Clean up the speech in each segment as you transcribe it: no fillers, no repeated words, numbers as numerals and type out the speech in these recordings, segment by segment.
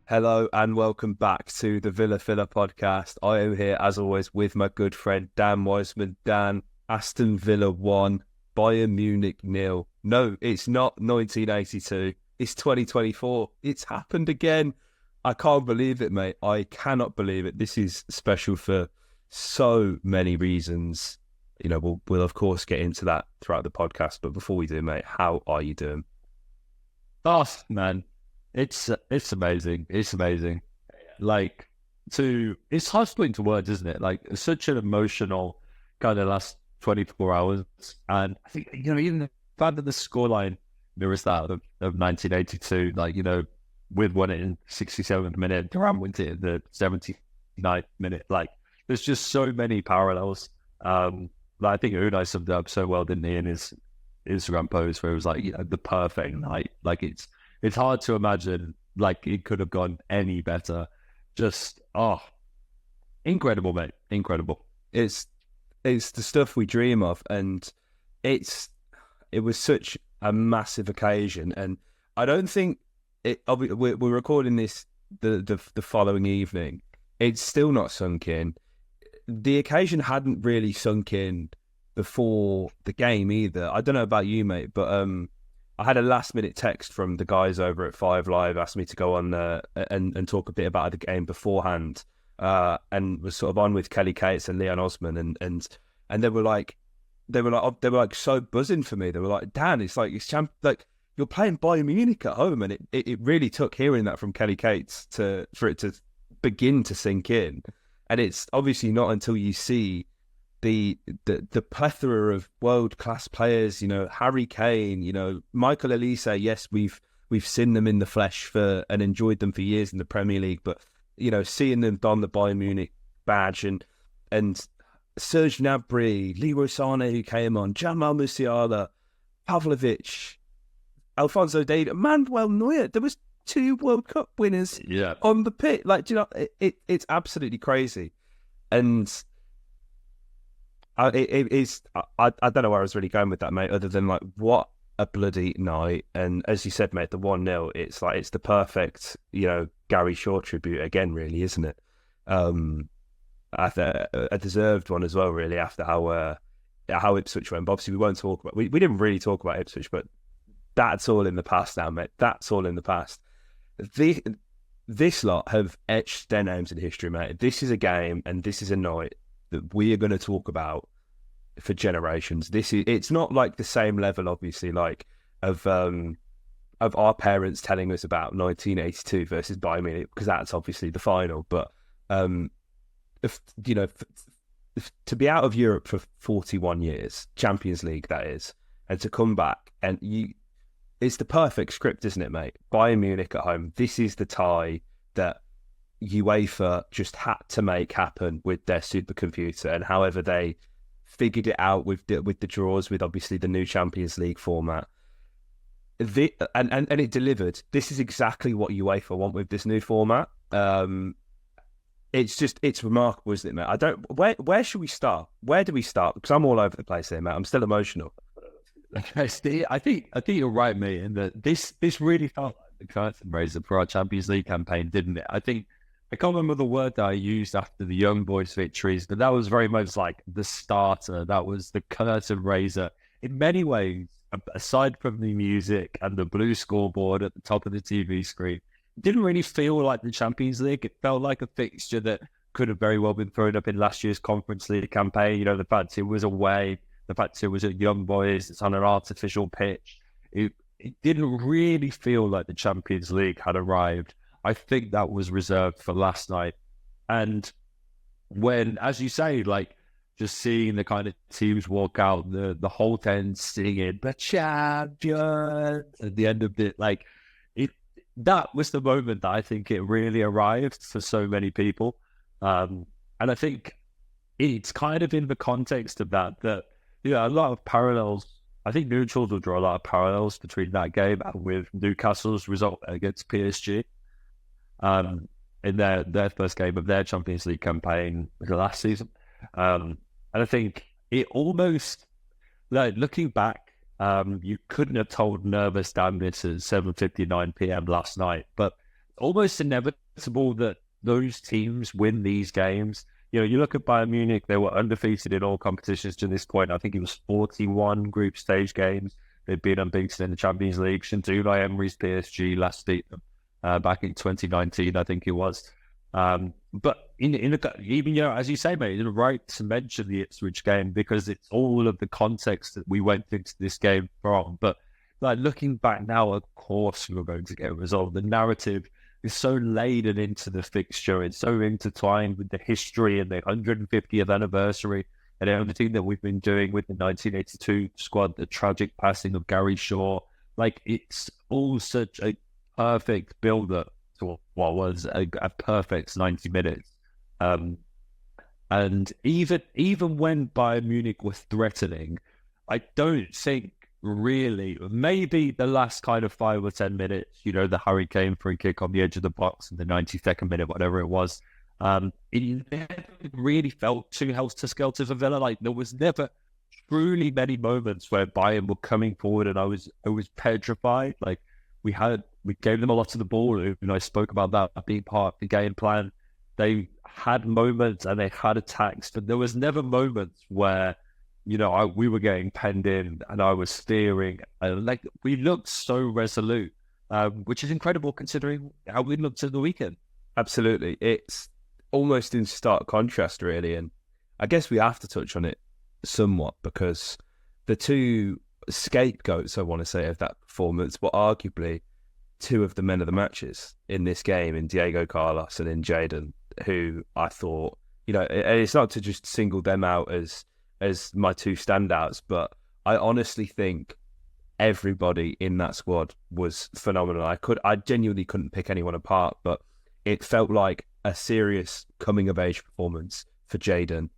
Hello and welcome back to the Villa Filler podcast. I am here as always with my good friend Dan Wiseman. Dan, Aston Villa 1, Bayern Munich 0. No, it's not 1982. It's 2024. It's happened again. I can't believe it, mate. I cannot believe it. This is special for so many reasons. We'll of course get into that throughout the podcast. But before we do, mate, how are you doing? Oh man, it's amazing. It's amazing. It's hard to put into words, isn't it? Like, it's such an emotional kind of last 24 hours, and I think even the fact that the scoreline mirrors that of 1982, with one in 67th minute, Duran wins it in the 79th minute. Like, there's just so many parallels. I think Unai summed it up so well, didn't he, in his Instagram post, where it was like, the perfect night. Like, it's hard to imagine like it could have gone any better. Just incredible, mate. Incredible. It's the stuff we dream of, and it was such a massive occasion. And I don't think we're recording this the following evening. It's still not sunk in. The occasion hadn't really sunk in before the game either. I don't know about you, mate, but I had a last-minute text from the guys over at Five Live, asked me to go on and talk a bit about the game beforehand, and was sort of on with Kelly Cates and Leon Osman, and they were like so buzzing for me. They were like, Dan, it's like you're playing Bayern Munich at home, and it really took hearing that from Kelly Cates for it to begin to sink in. And it's obviously not until you see the plethora of world-class players, Harry Kane, Michael Elise. Yes, we've seen them in the flesh and enjoyed them for years in the Premier League, but seeing them don the Bayern Munich badge and Serge Gnabry, Leroy Sané, who came on, Jamal Musiala, Pavlovic, Alphonso Davies, Manuel Neuer. There was 2 World Cup winners on the pitch. It's absolutely crazy. And I don't know where I was really going with that, mate, other than what a bloody night. And as you said, mate, the 1-0, it's the perfect, Gary Shaw tribute again, really, isn't it? After a deserved one as well, really, after how Ipswich went. But obviously we won't talk about, we didn't really talk about Ipswich, but that's all in the past now, mate. That's all in the past. This lot have etched their names in history, mate. This is a game and this is a night that we are going to talk about for generations. It's not like the same level, obviously, of our parents telling us about 1982 versus Bayern Munich, because that's obviously the final. But to be out of Europe for 41 years, Champions League that is, and to come back and it's the perfect script, isn't it, mate? Bayern Munich at home. This is the tie that UEFA just had to make happen with their supercomputer, and however they figured it out with the draws, with obviously the new Champions League format. And it delivered. This is exactly what UEFA want with this new format. It's remarkable, isn't it, mate? Where should we start? Where do we start? Because I'm all over the place here, mate. I'm still emotional. I think you're right, mate, in that this really felt like the curtain raiser for our Champions League campaign, didn't it? I can't remember the word that I used after the Young Boys victories, but that was very much like the starter. That was the curtain raiser. In many ways, aside from the music and the blue scoreboard at the top of the TV screen, it didn't really feel like the Champions League. It felt like a fixture that could have very well been thrown up in last year's Conference League campaign. The fact it was away, the fact it was at Young Boys, it's on an artificial pitch. It didn't really feel like the Champions League had arrived. I think that was reserved for last night. And when, as you say, just seeing the kind of teams walk out, the Holte end singing "the champions" at the end of it, that was the moment that I think it really arrived for so many people. And I think it's kind of in the context of that a lot of parallels. I think neutrals will draw a lot of parallels between that game and with Newcastle's result against PSG in their first game of their Champions League campaign last season. And I think it almost, looking back, you couldn't have told nervous Dan this at 7:59 p.m. last night. But almost inevitable that those teams win these games. You know, you look at Bayern Munich, they were undefeated in all competitions to this point. I think it was 41 group stage games. They'd been unbeaten in the Champions League since Unai Emery's PSG last season, back in 2019, I think it was. But even, you know, as you say, mate, you're right to mention the Ipswich game because it's all of the context that we went into this game from. But like looking back now, of course, we were going to get a result. The narrative is so laden into the fixture. It's so intertwined with the history and the 150th anniversary and everything that we've been doing with the 1982 squad, the tragic passing of Gary Shaw. Like, it's all such a perfect build-up to what was a perfect 90 minutes. And even when Bayern Munich was threatening, I don't think really, maybe the last kind of 5 or 10 minutes, you know, the Harry Kane free kick on the edge of the box in the 92nd minute, whatever it was, it never really felt too helter-skelter for Villa. Like, there was never truly many moments where Bayern were coming forward and I was petrified. Like, we gave them a lot of the ball, and I spoke about that being part of the game plan. They had moments and they had attacks, but there was never moments where, you know, we were getting penned in and I was steering. Like, we looked so resolute, which is incredible considering how we looked at the weekend. Absolutely. It's almost in stark contrast, really. And I guess we have to touch on it somewhat because the two scapegoats, I want to say, of that performance were arguably two of the men of the matches in this game, in Diego Carlos and in Jadon, who I thought, you know, and it's not to just single them out as my two standouts, but I honestly think everybody in that squad was phenomenal. I genuinely couldn't pick anyone apart, but it felt like a serious coming of age performance for Jadon.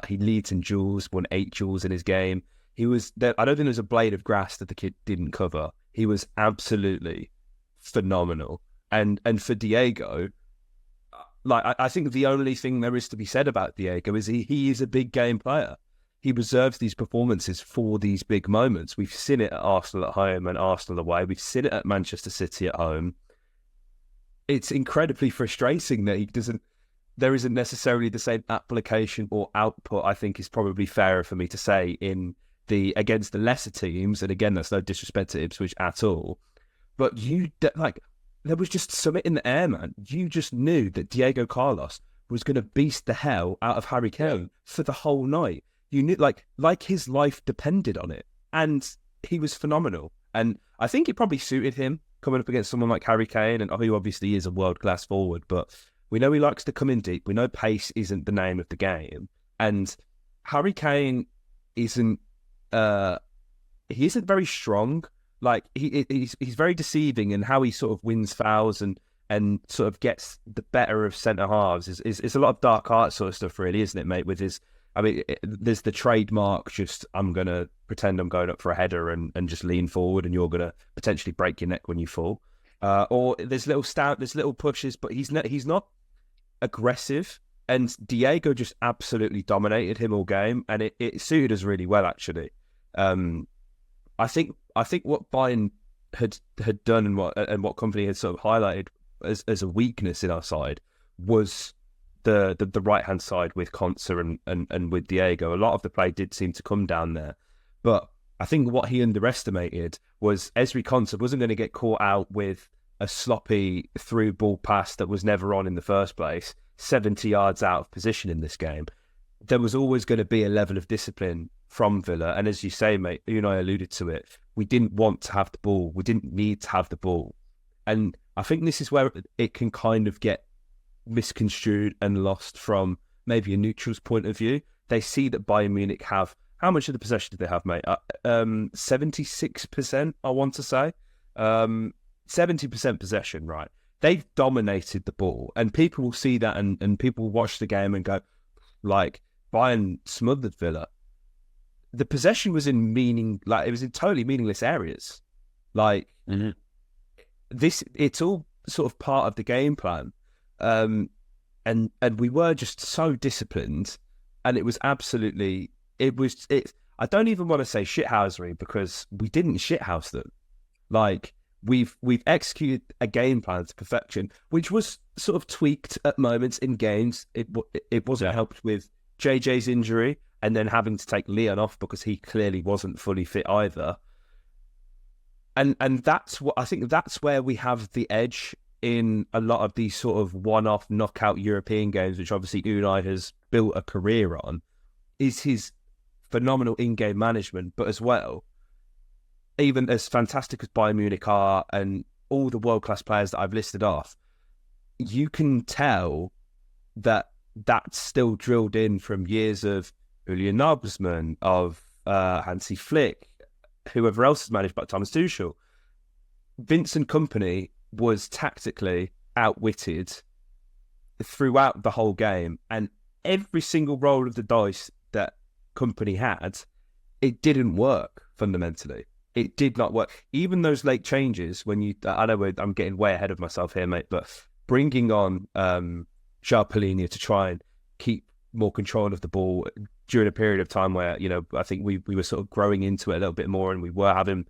He leads in duels, won 8 duels in his game. I don't think there was a blade of grass that the kid didn't cover. He was absolutely phenomenal. And for Diego, like, I think the only thing there is to be said about Diego is he is a big game player. He reserves these performances for these big moments. We've seen it at Arsenal at home and Arsenal away. We've seen it at Manchester City at home. It's incredibly frustrating that there isn't necessarily the same application or output, I think is probably fairer for me to say, against the lesser teams. And again, that's no disrespect to Ipswich at all. But there was just something in the air, man. You just knew that Diego Carlos was going to beast the hell out of Harry Kane for the whole night. You knew, like his life depended on it. And he was phenomenal. And I think it probably suited him coming up against someone like Harry Kane, and who obviously is a world-class forward. But we know he likes to come in deep. We know pace isn't the name of the game. And Harry Kane isn't very strong. Like, he's very deceiving in how he sort of wins fouls and sort of gets the better of centre halves. Is a lot of dark art sort of stuff, really, isn't it, mate? With his, I mean, there's the trademark, just I'm gonna pretend I'm going up for a header and just lean forward, and you're gonna potentially break your neck when you fall. Or there's little pushes, but he's not aggressive. And Diego just absolutely dominated him all game, and it suited us really well, actually. I think what Bayern had done and what company had sort of highlighted as a weakness in our side was the right hand side with Konsa and with Diego. A lot of the play did seem to come down there, but I think what he underestimated was Ezri Konsa wasn't going to get caught out with a sloppy through ball pass that was never on in the first place, 70 yards out of position in this game. There was always going to be a level of discipline from Villa. And as you say, mate, you and I alluded to it, we didn't want to have the ball. We didn't need to have the ball. And I think this is where it can kind of get misconstrued and lost from maybe a neutral's point of view. They see that Bayern Munich have, how much of the possession do they have, mate? 76%, I want to say. 70% possession, right? They've dominated the ball. And people will see that and people will watch the game and go, like, Bayern smothered Villa. The possession was it was in totally meaningless areas. Like, it's all sort of part of the game plan. And we were just so disciplined, and it was absolutely, I don't even want to say shithousery, because we didn't shithouse them. Like, we've executed a game plan to perfection, which was sort of tweaked at moments in games. It wasn't helped with JJ's injury and then having to take Leon off because he clearly wasn't fully fit either. And that's what I think, that's where we have the edge in a lot of these sort of one-off knockout European games, which obviously Unai has built a career on, is his phenomenal in-game management, but as well, even as fantastic as Bayern Munich are and all the world-class players that I've listed off, you can tell that that's still drilled in from years of Julian Nagelsmann, of Hansi Flick, whoever else is managed by Thomas Tuchel. Vincent Kompany was tactically outwitted throughout the whole game, and every single roll of the dice that Kompany had, it didn't work fundamentally. It did not work. Even those late changes, when you, I know I'm getting way ahead of myself here, mate, but bringing on João Palhinha to try and keep more control of the ball during a period of time where, you know, I think we were sort of growing into it a little bit more, and we were having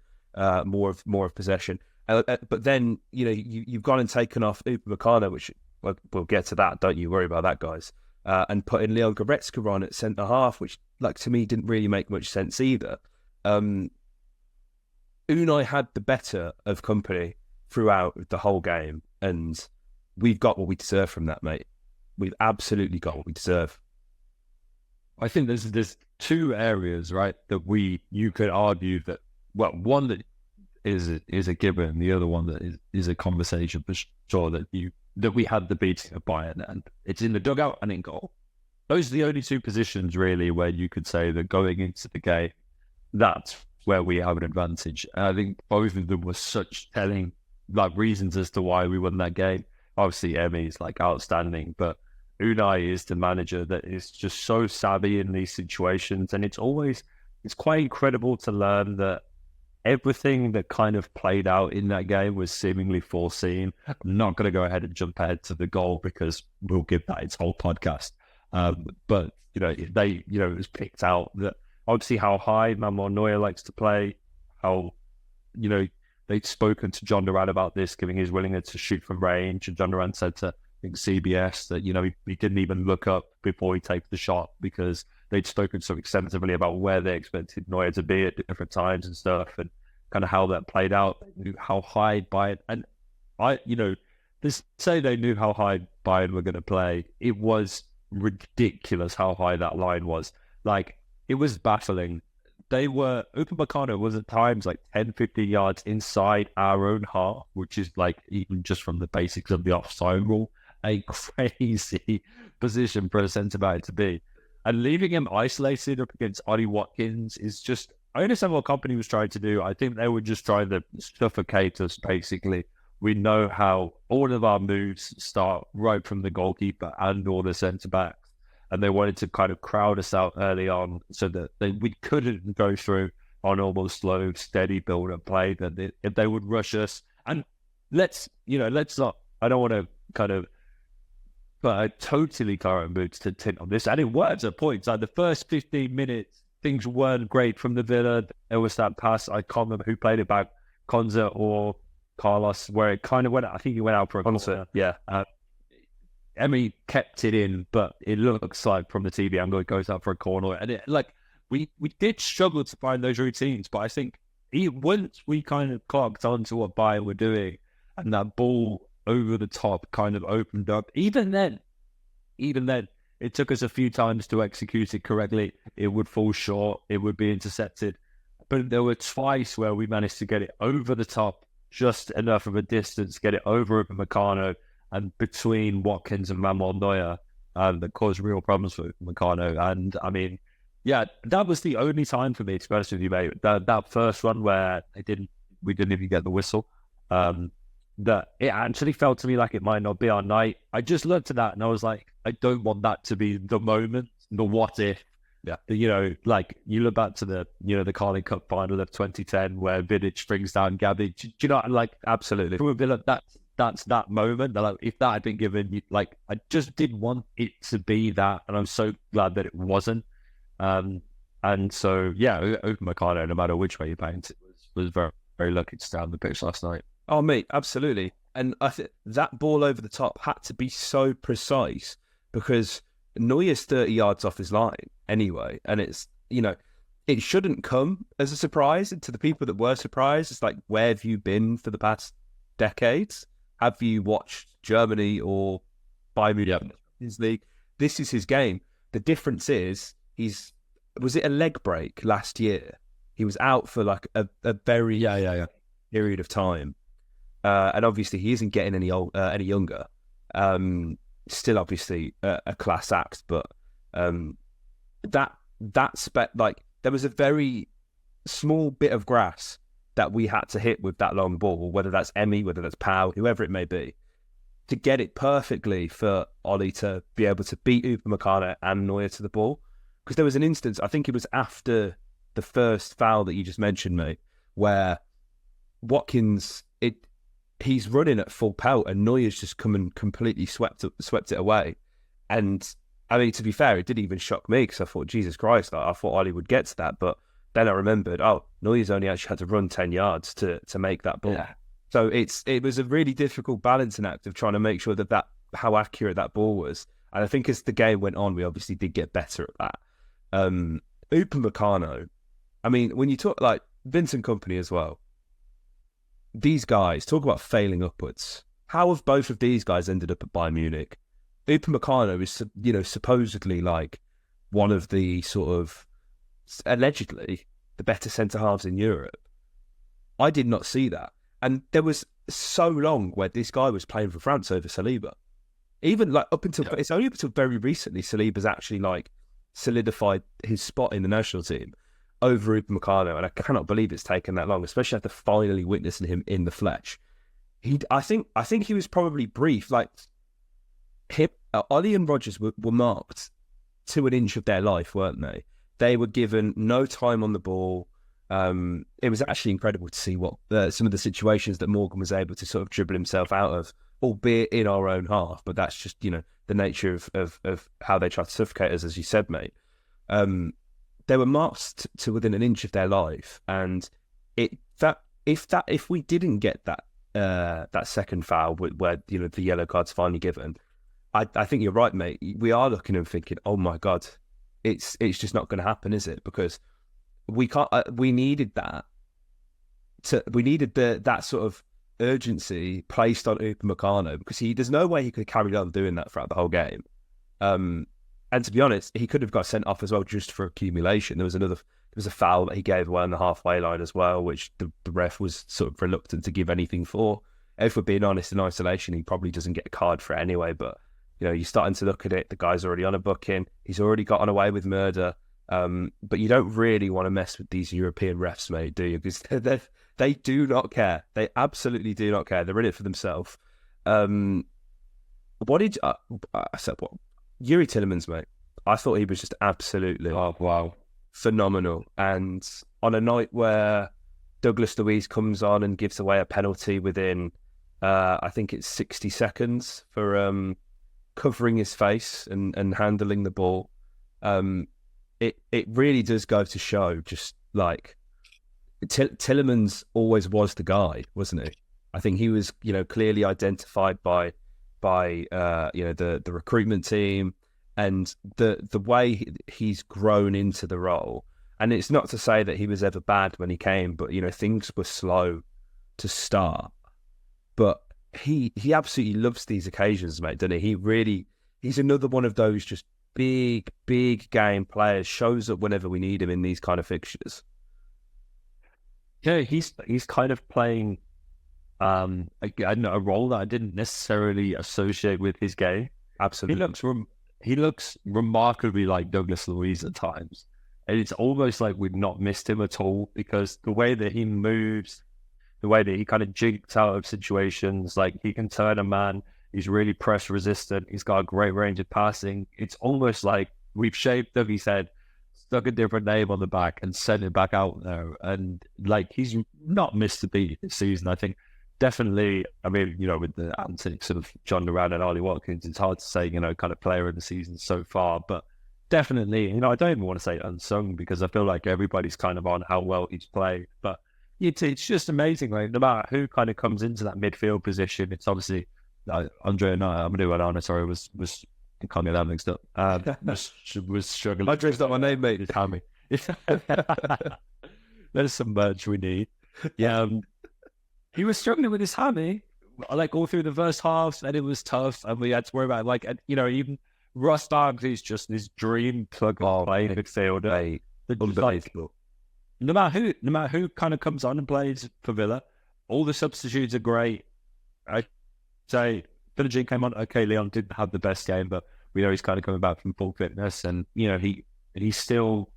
more of possession. But then, you know, you've gone and taken off Upamecano, which we'll get to that. Don't you worry about that, guys. And put in Leon Goretzka on at centre half, which, like, to me didn't really make much sense either. Unai had the better of Kompany throughout the whole game, and we've got what we deserve from that, mate. We've absolutely got what we deserve. I think there's two areas, right, that you could argue that, well, one that is a given, the other one that is a conversation for sure, that we had the beating of Bayern, and it's in the dugout and in goal. Those are the only two positions really where you could say that going into the game, that's where we have an advantage. And I think both of them were such telling reasons as to why we won that game. Obviously, Emmy's outstanding, but Unai is the manager that is just so savvy in these situations, and it's quite incredible to learn that everything that kind of played out in that game was seemingly foreseen. I'm not going to go ahead and jump ahead to the goal because we'll give that its whole podcast. But it was picked out that obviously how high Manuel Neuer likes to play, how they'd spoken to Jhon Duran about this, giving his willingness to shoot from range, and Jhon Duran said to, I think, CBS that he didn't even look up before he takes the shot because they'd spoken so extensively about where they expected Neuer to be at different times and stuff, and kind of how that played out. They knew how high Bayern, and this say they knew how high Bayern were going to play. It was ridiculous how high that line was. It was baffling. Upamecano was at times 10, 15 yards inside our own half, which is even just from the basics of the offside rule, a crazy position for a centre-back to be. And leaving him isolated up against Ollie Watkins is just, I understand what Kompany was trying to do. I think they were just trying to suffocate us, basically. We know how all of our moves start right from the goalkeeper and all the centre-backs. And they wanted to kind of crowd us out early on so that we couldn't go through our normal slow, steady build-up play, that if they would rush us. And let's not, I don't want to kind of put a totally current mood to tint on this. And it worked at points. The first 15 minutes, things weren't great from the Villa. There was that pass, I can't remember who played it back, Konza or Carlos, where it kind of went out. I think he went out for a corner. Yeah. Emery kept it in, but it looks like from the TV angle it goes out for a corner. And we did struggle to find those routines, but I think once we kind of clocked onto what Bayern were doing and that ball over the top kind of opened up, even then, it took us a few times to execute it correctly. It would fall short, it would be intercepted. But there were twice where we managed to get it over the top, just enough of a distance, get it over Upamecano and between Watkins and Manuel Neuer, that caused real problems for Upamecano. And I mean, yeah, that was the only time for me, to be honest with you, mate. That first one where we didn't even get the whistle. That it actually felt to me like it might not be our night. I just looked at that and I was like, I don't want that to be the moment, the what if. Yeah, you look back to the Carling Cup final of 2010 where Vidic brings down Gabi. Do you know, absolutely. From a Villa, that's that moment. If that had been given, I just didn't want it to be that, and I'm so glad that it wasn't. And so, yeah, Upamecano, no matter which way you paint it, was very, very lucky to stay on the pitch last night. Oh, mate, absolutely. And I think that ball over the top had to be so precise because Neuer's 30 yards off his line anyway. And it's, it shouldn't come as a surprise. And to the people that were surprised, it's like, where have you been for the past decades? Have you watched Germany or Bayern Munich Champions League? This is his game. The difference is was it a leg break last year? He was out for like a very period of time. And obviously he isn't getting any younger. Still obviously a class act, but there was a very small bit of grass that we had to hit with that long ball, whether that's Emmy, whether that's Pau, whoever it may be, to get it perfectly for Ollie to be able to beat Upamecano and Neuer to the ball. Because there was an instance, I think it was after the first foul that you just mentioned, mate, where Watkins, he's running at full pelt and Neuer's just come and completely swept it away. And I mean, to be fair, it didn't even shock me because I thought, Jesus Christ, I thought Ollie would get to that. But then I remembered, Neuer's only actually had to run 10 yards to make that ball. Yeah. So it was a really difficult balancing act of trying to make sure that how accurate that ball was. And I think as the game went on, we obviously did get better at that. Upamecano, I mean, when you talk like Vincent Kompany as well, these guys, talk about failing upwards. How have both of these guys ended up at Bayern Munich? Upamecano is, supposedly like one of the sort of, allegedly, the better centre-halves in Europe. I did not see that. And there was so long where this guy was playing for France over Saliba. Even like it's only up until very recently Saliba's actually like solidified his spot in the national team over Upamecano, and I cannot believe it's taken that long, especially after finally witnessing him in the flesh. I think he was probably brief. Like Ollie and Rodgers were marked to an inch of their life, weren't they? They were given no time on the ball. It was actually incredible to see what some of the situations that Morgan was able to sort of dribble himself out of, albeit in our own half. But that's just the nature of how they try to suffocate us, as you said, mate. They were marked to within an inch of their life, and if we didn't get that second foul where the yellow card's finally given, I think you're right, mate. We are looking and thinking, oh my God, it's just not going to happen, is it? Because we can't. We needed that. We needed that sort of urgency placed on Upamecano because there's no way he could carry on doing that throughout the whole game. And to be honest, he could have got sent off as well just for accumulation. There was a foul that he gave away on the halfway line as well, which the ref was sort of reluctant to give anything for. If we're being honest, in isolation, he probably doesn't get a card for it anyway. But you're starting to look at it. The guy's already on a booking. He's already gotten away with murder. But you don't really want to mess with these European refs, mate, do you? Because they do not care. They absolutely do not care. They're in it for themselves. Yuri Tillemans, mate. I thought he was just absolutely phenomenal. And on a night where Douglas Luiz comes on and gives away a penalty within, I think it's 60 seconds for covering his face and handling the ball, it really does go to show just like Tillemans always was the guy, wasn't he? I think he was, clearly identified by the recruitment team and the way he's grown into the role. And it's not to say that he was ever bad when he came, but things were slow to start. But he absolutely loves these occasions, mate, doesn't he? He's another one of those just big game players. Shows up whenever we need him in these kind of fixtures. Yeah, he's kind of playing a role that I didn't necessarily associate with his game. Absolutely. He looks remarkably like Douglas Luiz at times. And it's almost like we've not missed him at all because the way that he moves, the way that he kind of jinks out of situations, like he can turn a man, he's really press resistant, he's got a great range of passing. It's almost like we've shaved Dougie's head, stuck a different name on the back and sent it back out there. And like he's not missed a beat this season, I think. Definitely, I mean, with the antics of Jhon Duran and Ollie Watkins, it's hard to say, kind of player of the season so far. But definitely, I don't even want to say unsung because I feel like everybody's kind of on how well he's played. But it's just amazing. Like, no matter who kind of comes into that midfield position, it's obviously Manuel Neuer, sorry, was I can't get that mixed up. Was struggling. Andre's not my name, mate. His hammy. There's some merch we need. Yeah, he was struggling with his hammy, like all through the first half, and it was tough, and we had to worry about like, you know, even Ross Barkley's just this dream plug and play midfielder. Unbelievable. No matter who kind of comes on and plays for Villa, all the substitutes are great. I say Villa came on. Okay, Leon didn't have the best game, but we know he's kind of coming back from full fitness, and you know he still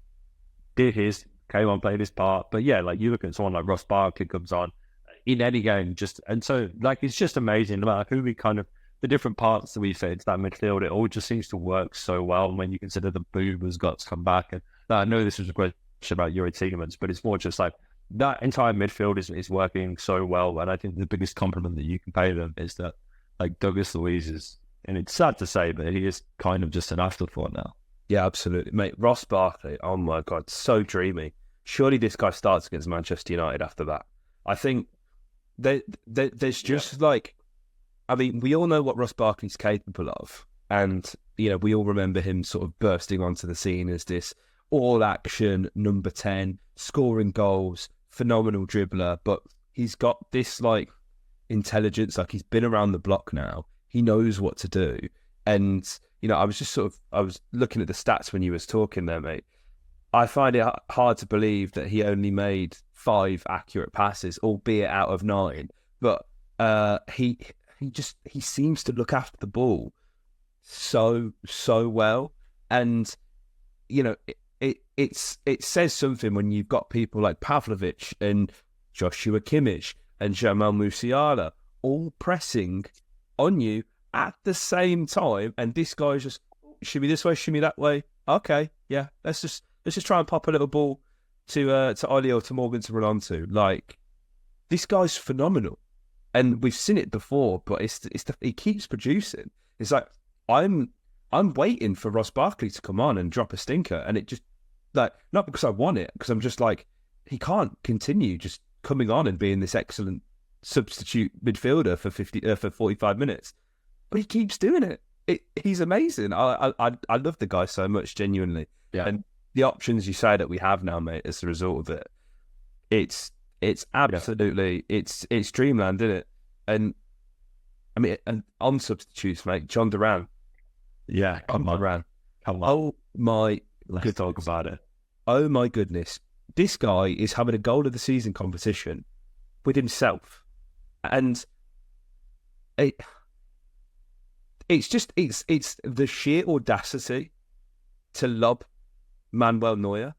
did his, came on, played his part. But yeah, like you look at someone like Ross Barkley comes on in any game, and so like it's just amazing. No matter who we kind of, the different parts that we fit into that midfield, it all just seems to work so well. And when you consider the Boomers got to come back, and I know this was a question about Yuri Tielemans, but it's more just like that entire midfield is working so well. And I think the biggest compliment that you can pay them is that like Douglas Luiz is, and it's sad to say, but he is kind of just an afterthought now. Yeah, absolutely, mate. Ross Barkley, oh my God, so dreamy. Surely this guy starts against Manchester United after that. I think there's just like, I mean, we all know what Ross Barkley's capable of, and you know, we all remember him sort of bursting onto the scene as this all-action number 10, scoring goals, phenomenal dribbler, but he's got this like intelligence, like he's been around the block now. He knows what to do, and you know, I was looking at the stats when you was talking there, mate. I find it hard to believe that he only made 5 accurate passes, albeit out of 9. But he seems to look after the ball so well, and you know, it says something when you've got people like Pavlovic and Joshua Kimmich and Jamal Musiala all pressing on you at the same time, and this guy's just shimmy this way, shimmy that way. Okay, yeah, let's just try and pop a little ball to Ollie or to Morgan to run onto. Like, this guy's phenomenal, and we've seen it before, but he keeps producing. It's like I'm waiting for Ross Barkley to come on and drop a stinker, and it just like, not because I want it, because I'm just like, he can't continue just coming on and being this excellent substitute midfielder for 45 minutes. But he keeps doing it. He's amazing. I love the guy so much, genuinely. Yeah. And the options you say that we have now, mate, as a result of it, it's absolutely it's dreamland, isn't it? And I mean, and on substitutes, mate, Jhon Duran. Yeah, come on. Oh my! Let's talk about it. Oh my goodness! This guy is having a goal of the season competition with himself, and it's the sheer audacity to lob Manuel Neuer,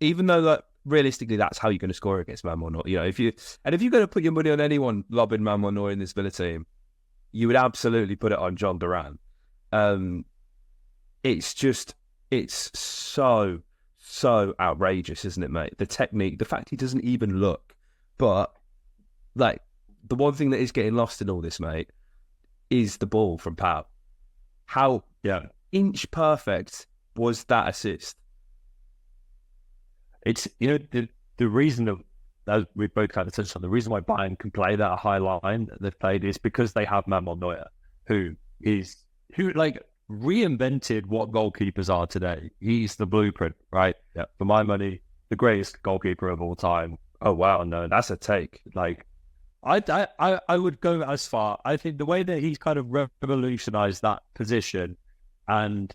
even though like realistically that's how you're going to score against Manuel Neuer. You know, if you're going to put your money on anyone lobbing Manuel Neuer in this Villa team, you would absolutely put it on Jhon Duran. It's so outrageous, isn't it, mate? The technique, the fact he doesn't even look. But like, the one thing that is getting lost in all this, mate, is the ball from Pau. How inch perfect was that assist? It's, you know, the reason that we both kind of touched on, the reason why Bayern can play that high line that they've played is because they have Manuel Neuer, who like reinvented what goalkeepers are today. He's the blueprint, right? Yeah. For my money, the greatest goalkeeper of all time. Oh wow, no, that's a take. Like, I would go as far. I think the way that he's kind of revolutionized that position, and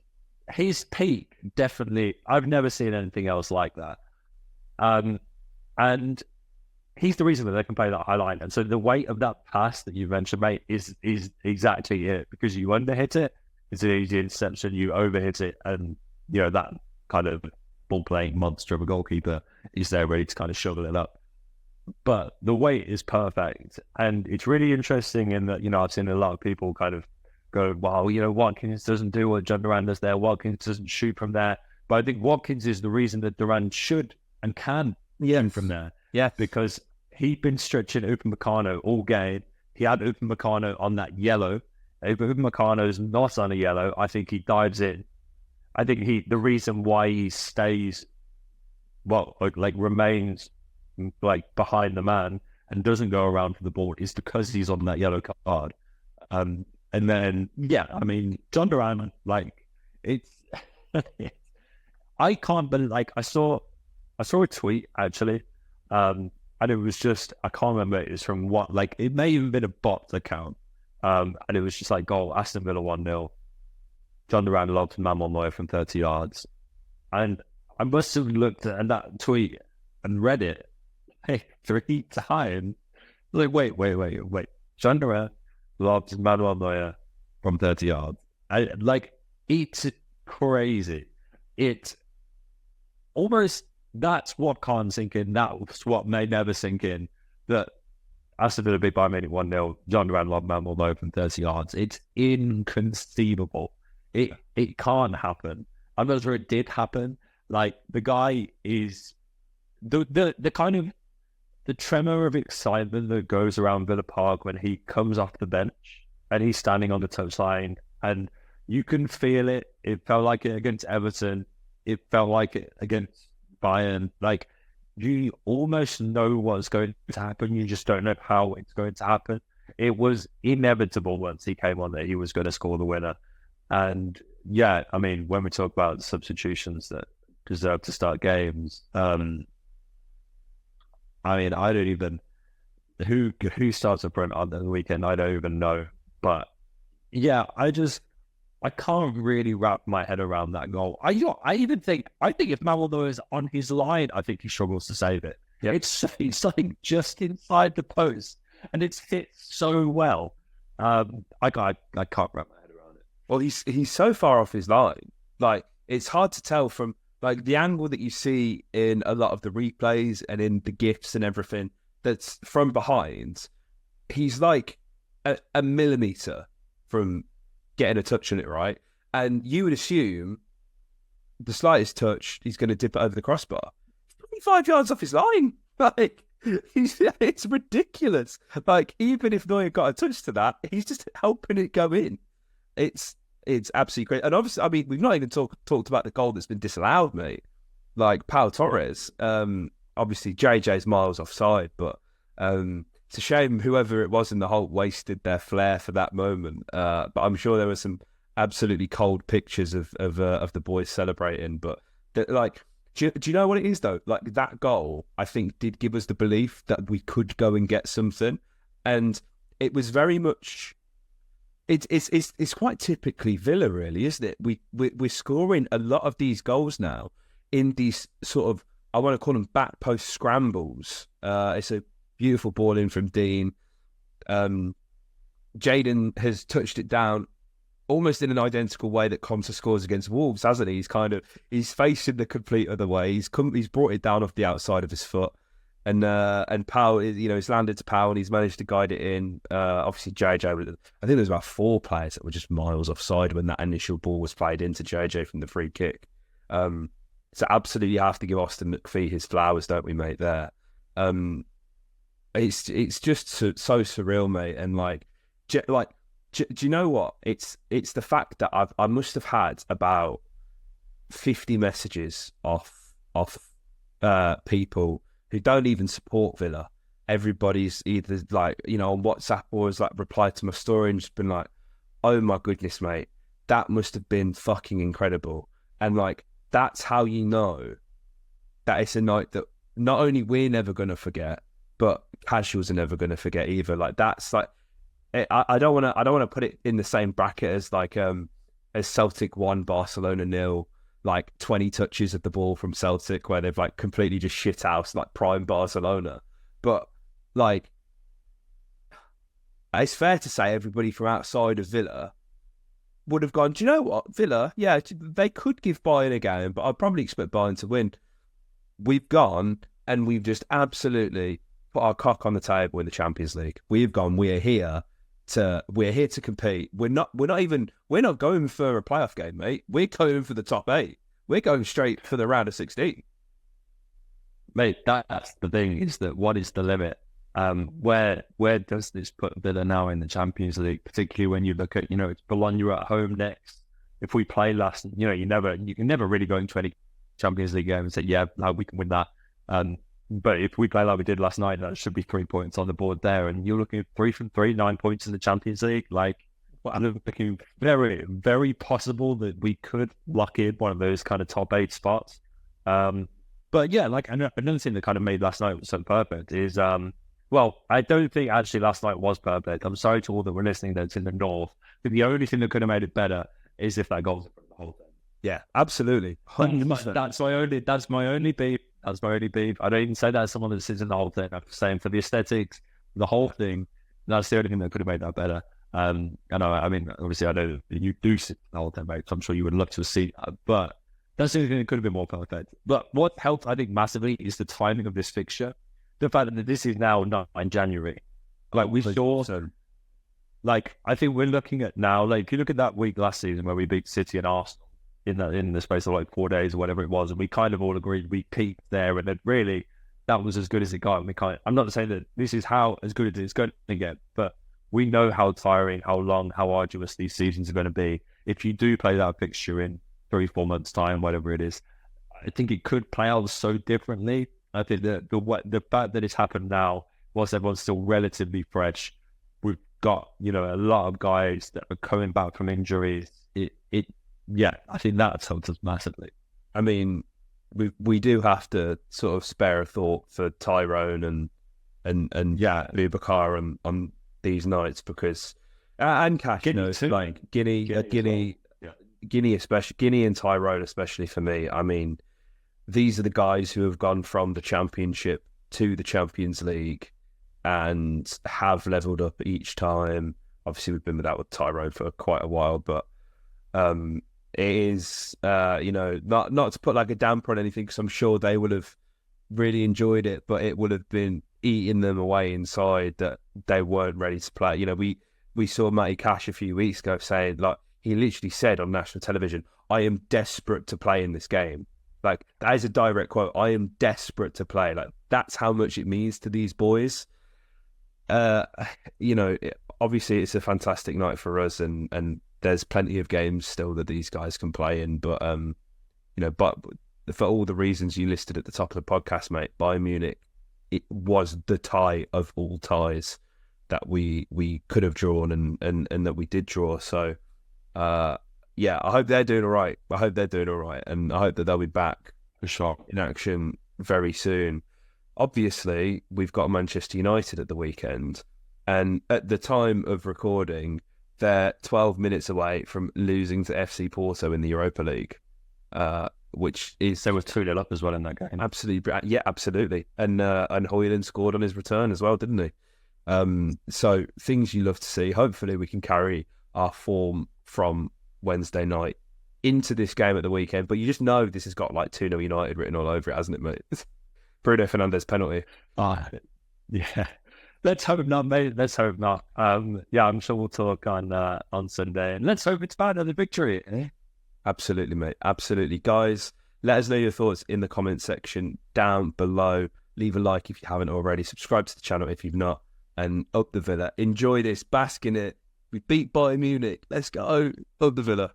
his peak, definitely, I've never seen anything else like that. And he's the reason that they can play that high line. And so the weight of that pass that you mentioned, mate, is exactly it. Because you underhit it, it's an easy interception, you overhit it, and you know, that kind of ball playing monster of a goalkeeper is there ready to kind of shovel it up. But the weight is perfect. And it's really interesting in that, you know, I've seen a lot of people kind of go, well, you know, Watkins doesn't do what Jhon Duran does there. Watkins doesn't shoot from there. But I think Watkins is the reason that Duran should and can shoot from there. Yeah. Because he'd been stretching Upamecano all game. He had Upamecano on that yellow. If Upamecano's not on a yellow, I think he dives in. I think the reason why he stays, well, like remains like behind the man and doesn't go around for the ball is because he's on that yellow card. And then, yeah, I mean, Jhon Duran, like, it's, I can't believe, like, I saw a tweet, actually, and it was just, I can't remember, it was from what, like, it may have been a bot account, and it was just like, goal, Aston Villa 1-0, Jhon Duran lobbed Manuel Neuer from 30 yards, and I must have looked at that tweet and read it, like, 3 times, like, wait, Jhon Duran lobbed Manuel Neuer from 30 yards. It's crazy. It almost, that's what can't sink in. That's what may never sink in. That Aston Villa beat Bayern Munich 1-0. Jhon Duran lobbed Manuel Neuer from 30 yards. It's inconceivable. It can't happen. I'm not sure it did happen. Like, the guy is the kind of the tremor of excitement that goes around Villa Park when he comes off the bench and he's standing on the touchline, and you can feel it. It felt like it against Everton. It felt like it against Bayern. Like, you almost know what's going to happen. You just don't know how it's going to happen. It was inevitable once he came on that he was going to score the winner. And yeah, I mean, when we talk about substitutions that deserve to start games, I mean, I don't even who starts up front on the weekend. I don't even know. But yeah, I can't really wrap my head around that goal. I think if Manuel Neuer is on his line, I think he struggles to save it. Yep. It's like just inside the post, and it's hit so well. I can't wrap my head around it. Well, he's so far off his line. Like, it's hard to tell from, like, the angle that you see in a lot of the replays and in the GIFs and everything that's from behind. He's like a millimetre from getting a touch on it, right? And you would assume the slightest touch, he's going to dip it over the crossbar. 25 yards off his line. Like, it's ridiculous. Like, even if Neuer got a touch to that, he's just helping it go in. It's absolutely great. And obviously, I mean, we've not even talked about the goal that's been disallowed, mate. Like, Pau Torres. Obviously, JJ's miles offside, but it's a shame whoever it was in the Holte wasted their flair for that moment. But I'm sure there were some absolutely cold pictures of the boys celebrating. But like, do you know what it is though? Like, that goal, I think, did give us the belief that we could go and get something, and it was very much. It's quite typically Villa, really, isn't it? We're scoring a lot of these goals now in these sort of, I want to call them back post scrambles. It's a beautiful ball in from Dean. Jadon has touched it down almost in an identical way that Conte scores against Wolves, hasn't he? He's facing the complete other way. He's brought it down off the outside of his foot, and Pau, he's landed to Pau and he's managed to guide it in. Obviously, JJ, I think there was about 4 players that were just miles offside when that initial ball was played into JJ from the free kick. So absolutely have to give Austin McPhee his flowers, don't we, mate? There. It's just so surreal, mate. And do you know what? It's the fact that I must have had about 50 messages off people who don't even support Villa. Everybody's either on WhatsApp or has replied to my story and just been like, "Oh my goodness, mate, that must have been fucking incredible." And that's how you know that it's a night that not only we're never going to forget, but casuals are never going to forget either. I don't want to put it in the same bracket as Celtic 1, Barcelona 0, 20 touches of the ball from Celtic where they've completely just shit house prime Barcelona. But it's fair to say everybody from outside of Villa would have gone, do you know what, Villa, yeah, they could give Bayern a game, but I'd probably expect Bayern to win. We've gone and we've just absolutely put our cock on the table in the Champions League. We've gone, we're here to compete. We're not going for a playoff game, mate. We're going for the top 8. We're going straight for the round of 16. Mate, that's the thing, is that what is the limit? Where does this put Villa now in the Champions League, particularly when you look at, it's Bologna at home next. If we play last, you can never really go into any Champions League game and say, yeah, we can win that. But if we play like we did last night, that should be 3 points on the board there. And you're looking at 3 from 3, 9 points in the Champions League. Like, I'm looking very, very possible that we could lock in one of those kind of top 8 spots. But yeah, like another thing that kind of made last night so perfect is, well, I don't think actually last night was perfect. I'm sorry to all that were listening that's in the north. But the only thing that could have made it better is if that goal's in front of the whole thing. Yeah, absolutely. 100%. That's my only beef. That's my only beef. I don't even say that as someone that sits in the whole thing. I'm saying for the aesthetics, the whole thing, that's the only thing that could have made that better. I mean, obviously, I know that you do sit in the whole thing, mate, so I'm sure you would love to see that. But that's the only thing that could have been more perfect. But what helped, I think, massively is the timing of this fixture. The fact that this is now not in January. Like, we saw, like, I think we're looking at now, like, if you look at that week last season where we beat City and Arsenal in the space of like 4 days or whatever it was, and we kind of all agreed we peaked there, and then really that was as good as it got. And I'm not saying that this is how as good as it's going to get, but we know how tiring, how long, how arduous these seasons are going to be. If you do play that fixture in 3-4 months' time, whatever it is, I think it could play out so differently. I think that the fact that it's happened now, whilst everyone's still relatively fresh, we've got, you know, a lot of guys that are coming back from injuries. Yeah, I think that's helped us massively. I mean, we do have to sort of spare a thought for Tyrone and Boubacar on these nights, because and Cash, you know, like Guinea especially, Guinea and Tyrone especially for me. I mean, these are the guys who have gone from the Championship to the Champions League and have leveled up each time. Obviously, we've been with Tyrone for quite a while, but it is, you know, not to put like a damper on anything, because I'm sure they would have really enjoyed it, but it would have been eating them away inside that they weren't ready to play. You know, we saw Matty Cash a few weeks ago saying, like, he literally said on national television, "I am desperate to play in this game." Like, that is a direct quote. "I am desperate to play." Like, that's how much it means to these boys. You know, obviously it's a fantastic night for us, and there's plenty of games still that these guys can play in. But you know, but for all the reasons you listed at the top of the podcast, mate, Bayern Munich, it was the tie of all ties that we could have drawn and that we did draw. So yeah, I hope they're doing all right. And I hope that they'll be back for sure in action very soon. Obviously, we've got Manchester United at the weekend, and at the time of recording, they're 12 minutes away from losing to FC Porto in the Europa League, which is... They were 2-0 up as well in that game. Absolutely. Yeah, absolutely. And Højlund scored on his return as well, didn't he? So things you love to see. Hopefully we can carry our form from Wednesday night into this game at the weekend, but you just know this has got like 2-0 United written all over it, hasn't it, mate? Bruno Fernandes penalty. Yeah. Let's hope not, mate. Let's hope not. Yeah, I'm sure we'll talk on Sunday, and let's hope it's about another victory. Eh? Absolutely, mate. Absolutely. Guys, let us know your thoughts in the comment section down below. Leave a like if you haven't already. Subscribe to the channel if you've not. And up the Villa. Enjoy this. Bask in it. We beat Bayern Munich. Let's go. Up the Villa.